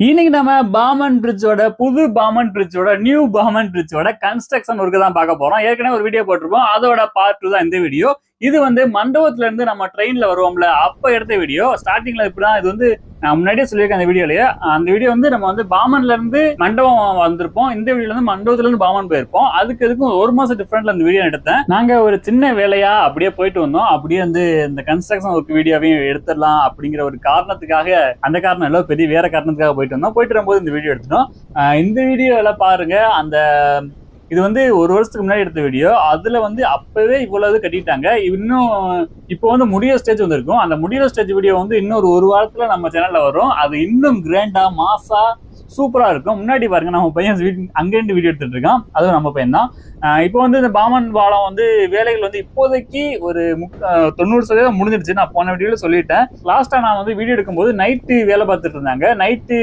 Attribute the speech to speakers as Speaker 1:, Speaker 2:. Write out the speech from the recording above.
Speaker 1: இன்னைக்கு நம்ம Pamban பிரிட்ஜோட new Pamban பிரிட்ஜோட construction work தான் பார்க்க போறோம். ஏற்கனவே ஒரு வீடியோ போட்டிருப்போம், அதோட பார்ட் 2 தான் இந்த வீடியோ. இது வந்து மண்டபத்துல இருந்து நம்ம ட்ரெயின்ல வருவோம்ல, அப்ப எடுத்த வீடியோ. ஸ்டார்டிங்ல இப்படிதான். இது வந்து நான் முன்னாடியே சொல்லியிருக்கேன் அந்த வீடியோலயே. அந்த வீடியோ வந்து நம்ம வந்து பாமன்ல இருந்து மண்டபம் வந்திருப்போம். இந்த வீடியோல இருந்து மண்டபத்துல இருந்து பாமன் போயிருப்போம். அதுக்கும் ஒரு மாசம் டிஃபரெண்ட்ல இந்த வீடியோ எடுத்தேன். நாங்க ஒரு சின்ன வேலையா அப்படியே போயிட்டு வந்தோம். அப்படியே வந்து இந்த கன்ஸ்ட்ரக்ஷன் ஒர்க் வீடியோவையும் எடுத்துடலாம் அப்படிங்கிற ஒரு காரணத்துக்காக, அந்த காரணம் எல்லாம் பெரிய வேற காரணத்துக்காக போயிட்டு வந்தோம். போயிட்டு வரும்போது இந்த வீடியோ எடுத்துட்டோம். இந்த வீடியோ எல்லாம் பாருங்க. இது வந்து ஒரு வருஷத்துக்கு முன்னாடி எடுத்த வீடியோ. அதுல வந்து அப்பவே இவ்வளவு கட்டிட்டாங்க. இன்னும் இப்போ வந்து முடிய ஸ்டேஜ் வந்திருக்கும். அந்த முடிய ஸ்டேஜ் வீடியோ வந்து இன்னொரு ஒரு வாரத்துல நம்ம சேனல்ல வரும். அது இன்னும் கிராண்டா மாசா சூப்பரா இருக்கும். முன்னாடி பாருங்க, நம்ம பையன் அங்கிருந்து வீடியோ எடுத்துட்டு இருக்கான். அதுவும் நம்ம பையன் தான். இப்போ வந்து இந்த பாமன் பாலம் வந்து வேலைகள் வந்து இப்போதைக்கு ஒரு 90% முடிஞ்சிருச்சு. நான் போன வீடியோல சொல்லிட்டேன். லாஸ்டா நான் வந்து வீடியோ எடுக்கும்போது நைட்டு வேலை பார்த்துட்டு இருந்தாங்க. நைட்டு